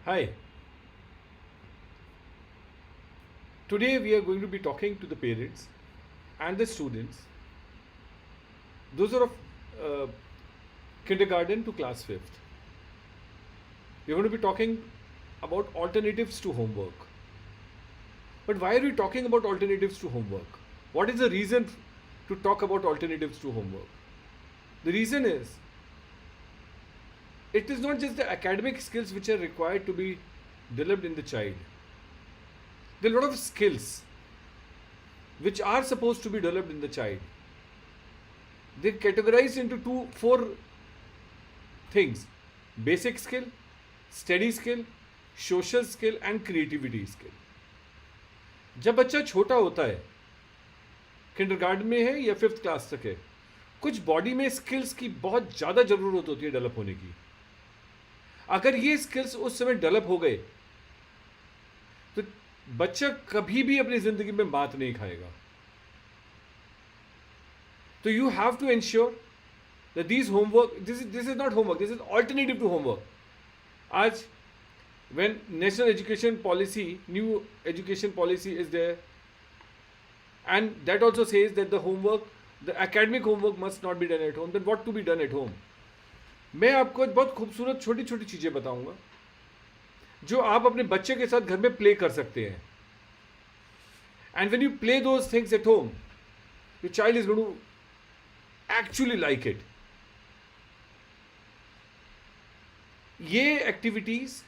Hi, today we are going to be talking to the parents and the students, those are of uh, kindergarten to class 5th. We are going to be talking about alternatives to homework. But why are we talking about alternatives to homework? What is the reason to talk about alternatives to homework? The reason is it is not just the academic skills which are required to be developed in the child. There are a lot of skills which are supposed to be developed in the child. They categorize into four things: basic skill, study skill, social skill and creativity skill. जब बच्चा छोटा होता है, kindergarten में है या 5th class तक है, कुछ बॉडी में स्किल्स की बहुत ज़्यादा ज़रूरत होती है डेवलप होने की. अगर ये स्किल्स उस समय डेवलप हो गए तो बच्चा कभी भी अपनी ज़िंदगी में बात नहीं खाएगा. तो you have to ensure that these homework, this is not homework, this is alternative to homework. आज when national education policy, new education policy is there, and that also says that the academic homework must not be done at home, then what to be done at home? मैं आपको बहुत खूबसूरत छोटी छोटी चीज़ें बताऊंगा जो आप अपने बच्चे के साथ घर में प्ले कर सकते हैं. And when you play those things at home, your child is going to actually like it. ये एक्टिविटीज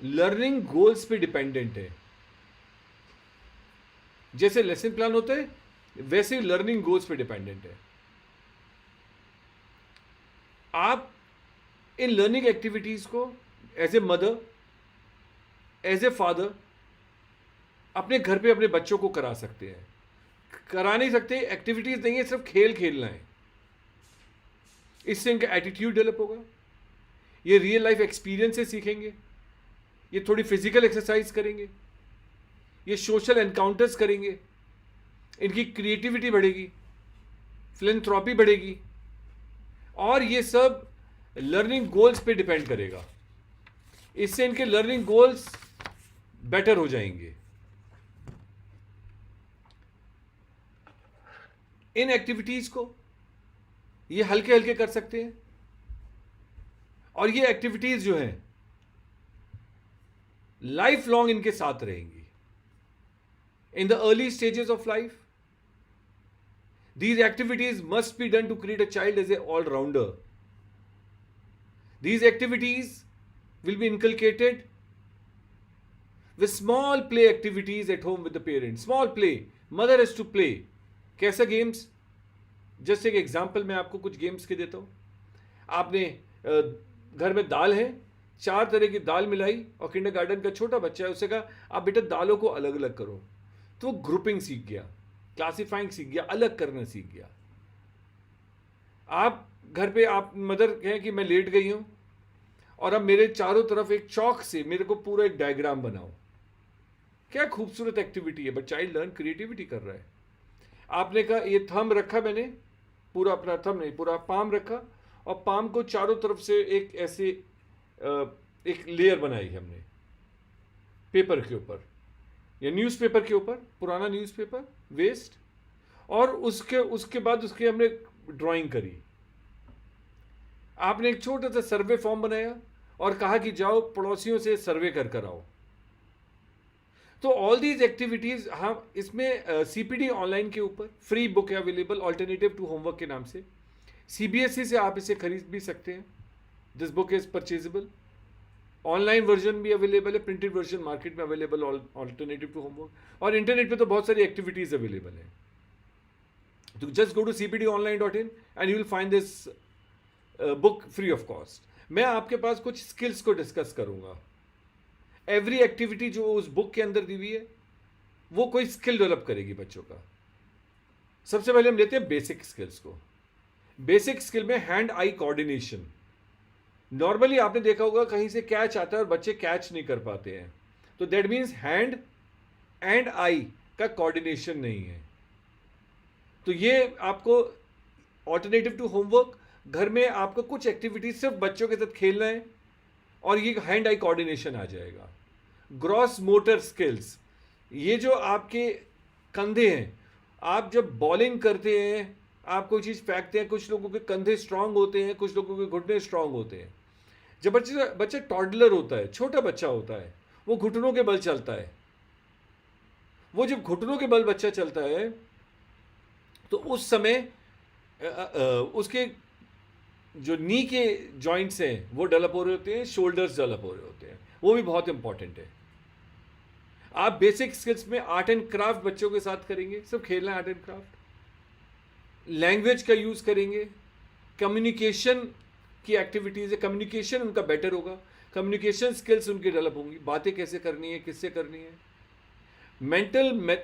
लर्निंग गोल्स पे डिपेंडेंट है. जैसे लेसन प्लान होता है वैसे लर्निंग गोल्स पे डिपेंडेंट है. आप इन लर्निंग एक्टिविटीज को एज ए मदर, एज ए फादर अपने घर पे अपने बच्चों को करा सकते हैं. करा नहीं सकते, एक्टिविटीज नहीं है, सिर्फ खेल खेलना है. इससे इनका एटीट्यूड डेवलप होगा, ये रियल लाइफ एक्सपीरियंस से सीखेंगे, ये थोड़ी फिजिकल एक्सरसाइज करेंगे, ये सोशल एनकाउंटर्स करेंगे, इनकी क्रिएटिविटी बढ़ेगी, फिलैंथ्रोपी बढ़ेगी, और ये सब लर्निंग गोल्स पे डिपेंड करेगा. इससे इनके लर्निंग गोल्स बेटर हो जाएंगे. इन एक्टिविटीज को ये हल्के हल्के कर सकते हैं, और ये एक्टिविटीज जो हैं लाइफ लॉन्ग इनके साथ रहेंगी. In the early stages of life these activities must be done to create a child as a all-rounder. These activities will be inculcated with small play activities at home with the parents. Small play, mother has to play. कैसा games? Just एक example मैं आपको कुछ games के देता हूँ. आपने घर में दाल है, 4 तरह की दाल मिलाई, और किंडरगार्टन का छोटा बच्चा है, उससे कहा आप बेटा दालों को अलग अलग करो. तो वो ग्रुपिंग सीख गया, क्लासिफाइंग सीख गया, अलग करना सीख गया. आप घर पे आप मदर कहें कि मैं लेट गई हूँ और अब मेरे चारों तरफ एक चौक से मेरे को पूरा एक डायग्राम बनाओ. क्या खूबसूरत एक्टिविटी है, बट चाइल्ड लर्न क्रिएटिविटी कर रहा है. आपने कहा ये थंब रखा, मैंने पूरा अपना थंब नहीं, पूरा पाम रखा, और पाम को चारों तरफ से एक ऐसे एक लेयर बनाई हमने पेपर के ऊपर या न्यूज़पेपर के ऊपर, पुराना न्यूज़पेपर वेस्ट, और उसके बाद उसके हमने ड्राइंग करी. आपने एक छोटा सा सर्वे फॉर्म बनाया और कहा कि जाओ पड़ोसियों से सर्वे कर आओ. तो ऑल दीज एक्टिविटीज हम इसमें सीपीडी ऑनलाइन के ऊपर फ्री बुक है अवेलेबल, ऑल्टरनेटिव टू होमवर्क के नाम से. सीबीएसई से आप इसे खरीद भी सकते हैं. This book is purchasable. Online version भी अवेलेबल है, प्रिंटेड वर्जन मार्केट में अवेलेबल, ऑल्टरनेटिव टू होमवर्क. और इंटरनेट पे तो बहुत सारी एक्टिविटीज अवेलेबल है. तो just go to cpdonline.in and you will find this book free of cost. मैं आपके पास कुछ स्किल्स को डिस्कस करूंगा. एवरी एक्टिविटी जो उस बुक के अंदर दी हुई है वो कोई स्किल डेवलप करेगी बच्चों का. सबसे पहले हम लेते हैं बेसिक स्किल्स को. बेसिक स्किल में हैंड आई कोऑर्डिनेशन. नॉर्मली आपने देखा होगा कहीं से कैच आता है और बच्चे कैच नहीं कर पाते हैं, तो that means hand and I का कोऑर्डिनेशन नहीं है. तो ये आपको ऑल्टरनेटिव टू होमवर्क, घर में आपको कुछ एक्टिविटीज सिर्फ बच्चों के साथ खेलना है और ये हैंड आई कोऑर्डिनेशन आ जाएगा। ग्रॉस मोटर स्किल्स, ये जो आपके कंधे हैं, आप जब बॉलिंग करते हैं, आप कोई चीज़ फेंकते हैं, कुछ लोगों के कंधे स्ट्रांग होते हैं, कुछ लोगों के घुटने स्ट्रांग होते हैं। जब बच्चा टॉडलर होता है, छोटा बच्चा होता है, वो घुटनों के बल चलता है। वो जब घुटनों के बल बच्चा चलता है तो उस समय उसके जो नी के जॉइंट्स हैं वो डेवलप हो रहे होते हैं, शोल्डर्स डेवलप हो रहे होते हैं, वो भी बहुत इंपॉर्टेंट है। आप बेसिक स्किल्स में आर्ट एंड क्राफ्ट बच्चों के साथ करेंगे, सब खेलना है आर्ट एंड क्राफ्ट। लैंग्वेज का यूज़ करेंगे, कम्युनिकेशन की एक्टिविटीज़ है, कम्युनिकेशन उनका बेटर होगा, कम्युनिकेशन स्किल्स उनकी डेवलप होंगी, बातें कैसे करनी है, किससे करनी है। Mental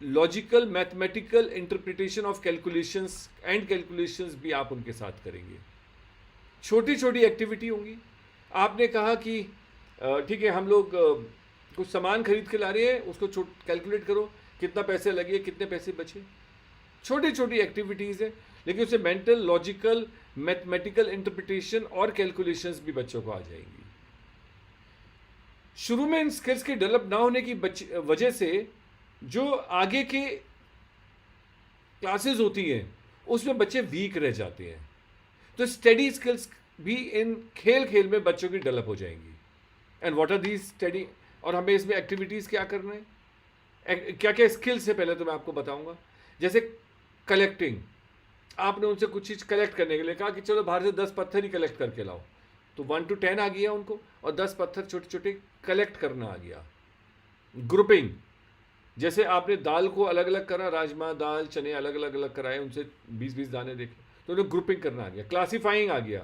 logical mathematical interpretation of calculations and calculations भी आप उनके साथ करेंगे। छोटी छोटी एक्टिविटी होंगी। आपने कहा कि ठीक है, हम लोग कुछ सामान खरीद के ला रहे हैं, उसको कैलकुलेट करो कितना पैसे लगे, कितने पैसे बचे। छोटी छोटी एक्टिविटीज़ है, लेकिन उससे मेंटल लॉजिकल मैथमेटिकल इंटरप्रिटेशन और कैलकुलेशंस भी बच्चों को आ जाएंगी। शुरू में इन स्किल्स के डेवलप ना होने की वजह से जो आगे के क्लासेस होती हैं उसमें बच्चे वीक रह जाते हैं। तो स्टडी स्किल्स भी इन खेल खेल में बच्चों की डेवलप हो जाएंगी। And what are these study, और हमें इसमें एक्टिविटीज़ क्या करना है, क्या क्या स्किल्स है, पहले तो मैं आपको बताऊंगा। जैसे कलेक्टिंग, आपने उनसे कुछ चीज़ कलेक्ट करने के लिए कहा कि चलो बाहर से 10 पत्थर ही कलेक्ट करके लाओ, तो 1 to 10 आ गया उनको, और 10 पत्थर छोटे छोटे कलेक्ट करना आ गया। ग्रुपिंग, जैसे आपने दाल को अलग अलग करा, राजमा दाल चने अलग अलग कराए, उनसे 20-20 दाने देखे, तो उन्हें ग्रुपिंग करना आ गया। क्लासीफाइंग आ गया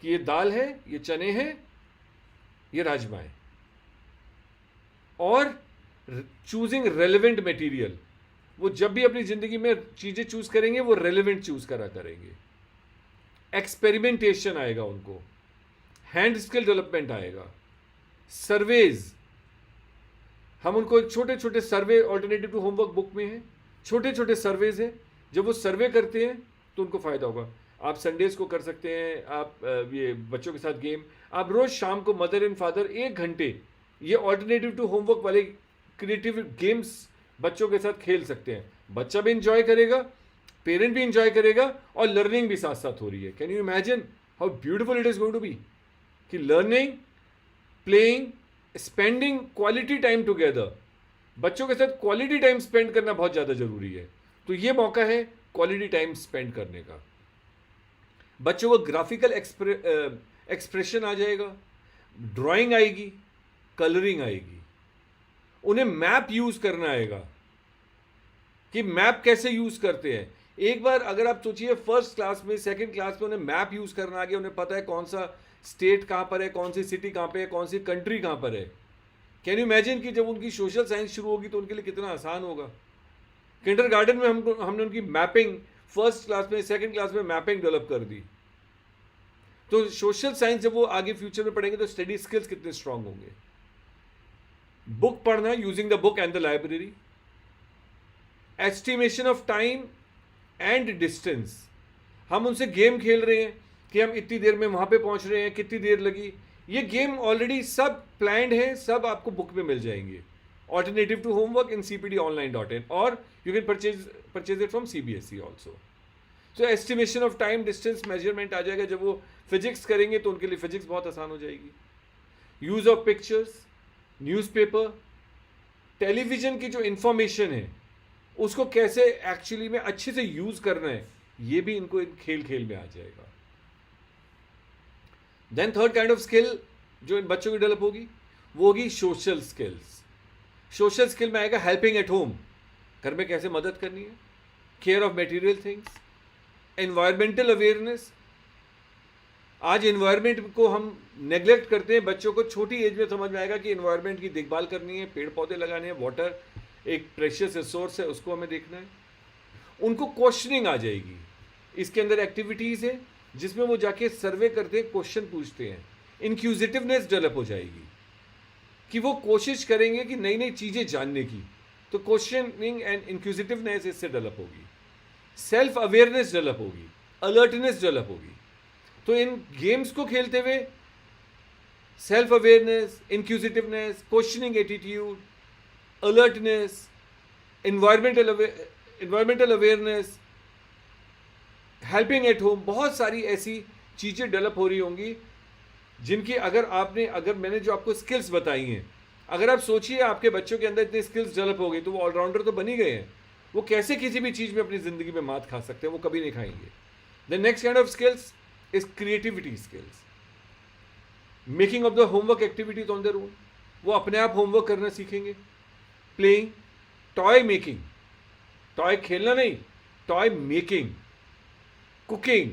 कि ये दाल है, ये चने हैं, ये राजमा है। और चूजिंग रेलेवेंट मटेरियल, वो जब भी अपनी जिंदगी में चीजें चूज करेंगे वो रेलेवेंट चूज करा करेंगे। एक्सपेरिमेंटेशन आएगा उनको, हैंड स्किल डेवलपमेंट आएगा। सर्वेज, हम उनको छोटे छोटे सर्वे, ऑल्टरनेटिव टू होमवर्क बुक में है, छोटे छोटे सर्वेज हैं, जब वो सर्वे करते हैं तो उनको फायदा होगा। आप संडेज को कर सकते हैं, आप ये बच्चों के साथ गेम, आप रोज शाम को मदर एंड फादर 1 घंटे ये ऑल्टरनेटिव टू होमवर्क वाले क्रिएटिव गेम्स बच्चों के साथ खेल सकते हैं। बच्चा भी इंजॉय करेगा, पेरेंट भी इंजॉय करेगा, और लर्निंग भी साथ साथ हो रही है। Can you imagine how beautiful it is going to be कि learning, playing, spending quality time together, बच्चों के साथ क्वालिटी टाइम स्पेंड करना बहुत ज़्यादा जरूरी है। तो ये मौका है क्वालिटी टाइम स्पेंड करने का। बच्चों को ग्राफिकल एक्सप्रेशन आ जाएगा, ड्राइंग आएगी, कलरिंग आएगी, उन्हें मैप यूज करना आएगा कि मैप कैसे यूज करते हैं। एक बार अगर आप सोचिए, फर्स्ट क्लास में, सेकंड क्लास में उन्हें मैप यूज करना आ गया, उन्हें पता है कौन सा स्टेट कहाँ पर है, कौन सी सिटी कहाँ पे है, कौन सी कंट्री कहाँ पर है। कैन यू इमेजिन कि जब उनकी सोशल साइंस शुरू होगी तो उनके लिए कितना आसान होगा। किंडरगार्टन में हमने उनकी मैपिंग, फर्स्ट क्लास में सेकंड क्लास में मैपिंग डेवलप कर दी। तो सोशल साइंस जब वो आगे फ्यूचर में पढ़ेंगे तो स्टडी स्किल्स कितने स्ट्रांग होंगे। बुक पढ़ना, using the book and the library. Estimation of time and distance, हम उनसे गेम खेल रहे हैं कि हम इतनी देर में वहां पे पहुंच रहे हैं, कितनी देर लगी। ये गेम ऑलरेडी सब प्लान्ड है, सब आपको बुक में मिल जाएंगे। Alternative to homework in cpdonline.in, और you can purchase it from CBSE also. So estimation of time, distance, measurement आ जाएगा। जब वो फिजिक्स करेंगे तो उनके लिए फिजिक्स बहुत आसान हो जाएगी। Use of pictures, newspaper, television की जो इंफॉर्मेशन है उसको कैसे एक्चुअली में अच्छे से यूज करना है, ये भी इनको खेल खेल में आ जाएगा। Then third kind of skill जो इन बच्चों की डेवलप होगी वो होगी सोशल स्किल्स। सोशल स्किल में आएगा हेल्पिंग एट होम, घर में कैसे मदद करनी है, care of material things, environmental awareness. आज एनवायरनमेंट को हम नेग्लेक्ट करते हैं, बच्चों को छोटी एज में समझ में आएगा कि एनवायरनमेंट की देखभाल करनी है, पेड़ पौधे लगाने हैं, वाटर एक प्रेशियस रिसोर्स है, उसको हमें देखना है। उनको क्वेश्चनिंग आ जाएगी, इसके अंदर एक्टिविटीज़ है जिसमें वो जाके सर्वे करते हैं, क्वेश्चन पूछते हैं। इंक्यूजिटिवनेस डेवलप हो जाएगी कि वो कोशिश करेंगे कि नई नई चीज़ें जानने की, तो क्वेश्चनिंग एंड इंक्यूजिटिवनेस इससे डेवलप होगी। सेल्फ अवेयरनेस डेवलप होगी, अलर्टनेस डेवलप होगी। तो इन गेम्स को खेलते हुए self awareness, inquisitiveness, questioning attitude, alertness, environmental awareness, helping at home, बहुत सारी ऐसी चीज़ें डेवलप हो रही होंगी जिनकी अगर मैंने जो आपको स्किल्स बताई हैं, अगर आप सोचिए आपके बच्चों के अंदर इतनी स्किल्स डेवलप हो गई तो वो ऑलराउंडर तो बन ही गए हैं। वो कैसे किसी भी चीज़ में अपनी ज़िंदगी में मात खा सकते हैं? वो कभी नहीं खाएंगे। The next kind of skills is creativity skills, making of the homework activities on their own. वो अपने आप होमवर्क करना सीखेंगे। प्लेइंग, टॉय मेकिंग, टॉय खेलना नहीं, toy making, cooking,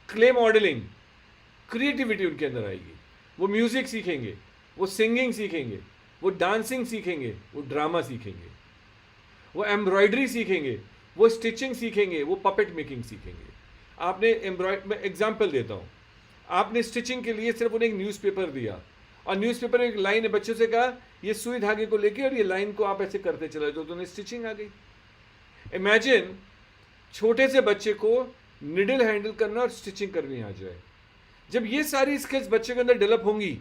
clay modelling, creativity उनके अंदर आएगी। वो म्यूजिक सीखेंगे, वो सिंगिंग सीखेंगे, वो डांसिंग सीखेंगे, वो ड्रामा सीखेंगे, वो एम्ब्रॉयडरी सीखेंगे, वो स्टिचिंग सीखेंगे, वो पपेट मेकिंग सीखेंगे। मैं एग्जाम्पल देता हूँ, आपने स्टिचिंग के लिए सिर्फ उन्हें एक न्यूज़पेपर दिया और न्यूज़पेपर में एक लाइन है, बच्चों से कहा ये सुई धागे को लेके और ये लाइन को आप ऐसे करते चले जाओ, तो उन्हें स्टिचिंग आ गई। इमेजिन छोटे से बच्चे को निडल हैंडल करना और स्टिचिंग करनी आ जाए। जब ये सारी स्किल्स बच्चे के अंदर डेवलप होंगी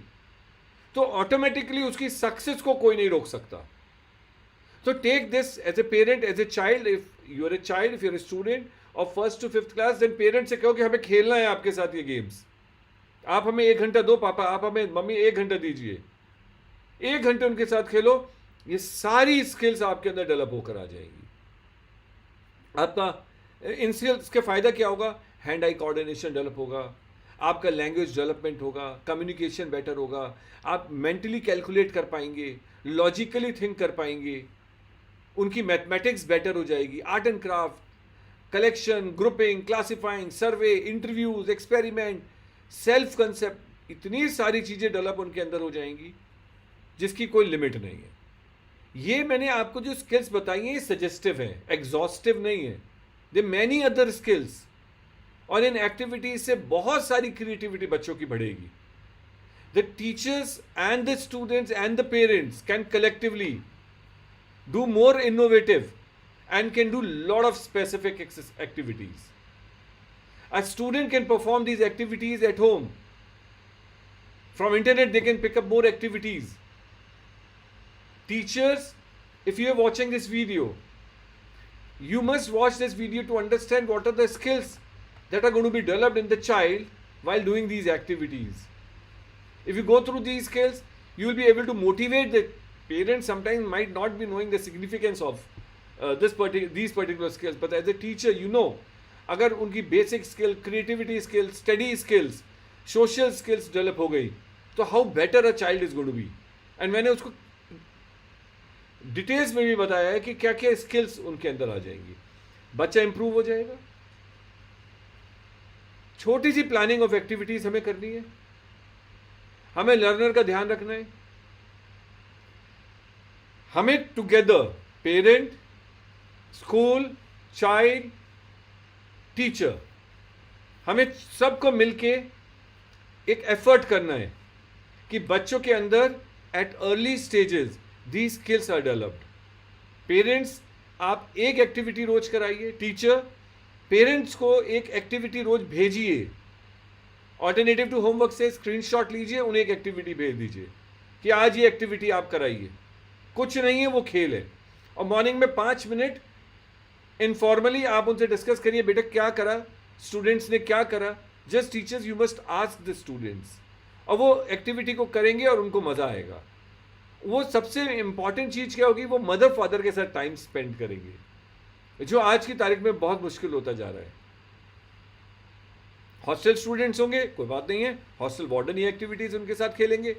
तो ऑटोमेटिकली उसकी सक्सेस को कोई नहीं रोक सकता। तो take this as a parent, as a child, if you are a child, if you are a student of 1st to 5th class, then parents से कहो कि हमें खेलना है आपके साथ ये गेम्स। आप हमें 1 घंटा दो पापा, आप हमें मम्मी 1 घंटा दीजिए, 1 घंटे उनके साथ खेलो। ये सारी स्किल्स आपके अंदर डेवलप होकर आ जाएंगी। आपका इन स्किल्स के फायदा क्या होगा? हैंड आई कोऑर्डिनेशन डेवलप होगा, आपका लैंग्वेज डेवलपमेंट होगा, कम्युनिकेशन बेटर होगा, आप मेंटली कैलकुलेट कर पाएंगे, लॉजिकली थिंक कर पाएंगे, उनकी मैथमेटिक्स बेटर हो जाएगी, art and craft, collection, grouping, classifying, survey, interviews, experiment, self concept, इतनी सारी चीज़ें डेवलप उनके अंदर हो जाएंगी जिसकी कोई लिमिट नहीं है। ये मैंने आपको जो स्किल्स बताई हैं ये सजेस्टिव है, एग्जॉस्टिव नहीं है। दे मैनी अदर स्किल्स, और इन एक्टिविटीज से बहुत सारी क्रिएटिविटी बच्चों की बढ़ेगी। The teachers and the students and the parents can collectively do more innovative and can do lot of specific activities. A student can perform these activities at home. From internet they can pick up more activities. Teachers, if you are watching this video, you must watch this video to understand what are the skills that are going to be developed in the child while doing these activities. If you go through these skills, you will be able to motivate the parents. Sometimes might not be knowing the significance of these particular skills, but as a teacher you know, अगर उनकी basic skill, creativity skill, study skills, social skills develop हो गई तो how better a child is going to be. And मैंने उसको details में भी बताया है कि क्या क्या स्किल्स उनके अंदर आ जाएंगी, बच्चा इंप्रूव हो जाएगा। छोटी सी प्लानिंग ऑफ एक्टिविटीज हमें करनी है, हमें लर्नर का ध्यान रखना है, हमें together parent, school, child, teacher, हमें सबको मिलके एक एफर्ट करना है कि बच्चों के अंदर at early stages the skills are developed. Parents, आप एक एक्टिविटी रोज कराइए, टीचर पेरेंट्स को एक एक्टिविटी रोज भेजिए, ऑल्टरनेटिव टू होमवर्क से स्क्रीनशॉट लीजिए, उन्हें एक एक्टिविटी भेज दीजिए कि आज ये एक्टिविटी आप कराइए, कुछ नहीं है, वो खेल है। और मॉर्निंग में 5 मिनट इनफॉर्मली आप उनसे डिस्कस करिए, बेटा क्या करा, स्टूडेंट्स ने क्या करा। Just teachers, you must ask the students, और वो एक्टिविटी को करेंगे और उनको मजा आएगा। वो सबसे इंपॉर्टेंट चीज क्या होगी, वो मदर फादर के साथ टाइम स्पेंड करेंगे, जो आज की तारीख में बहुत मुश्किल होता जा रहा है। हॉस्टल स्टूडेंट्स होंगे, कोई बात नहीं है, हॉस्टल वार्डन ही एक्टिविटीज उनके साथ खेलेंगे।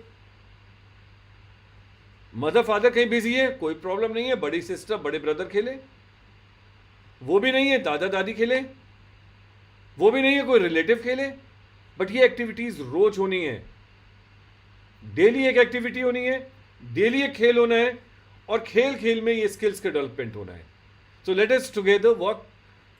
मदर फादर कहीं बिजी है, कोई प्रॉब्लम नहीं है, बड़ी सिस्टर, बड़े ब्रदर खेले। वो भी नहीं है, दादा दादी खेले। वो भी नहीं है, कोई रिलेटिव खेले। बट ये एक्टिविटीज रोज होनी है, डेली एक एक्टिविटी होनी है, डेली एक खेल होना है, और खेल खेल में ये स्किल्स का डेवलपमेंट होना है। So let us together work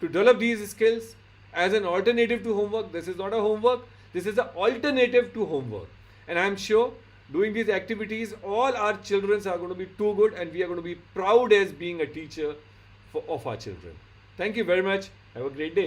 to develop these skills as an alternative to homework. This is not a homework, this is an alternative to homework, and I am sure doing these activities all our children are going to be too good, and we are going to be proud as being a teacher of our children. Thank you very much. Have a great day.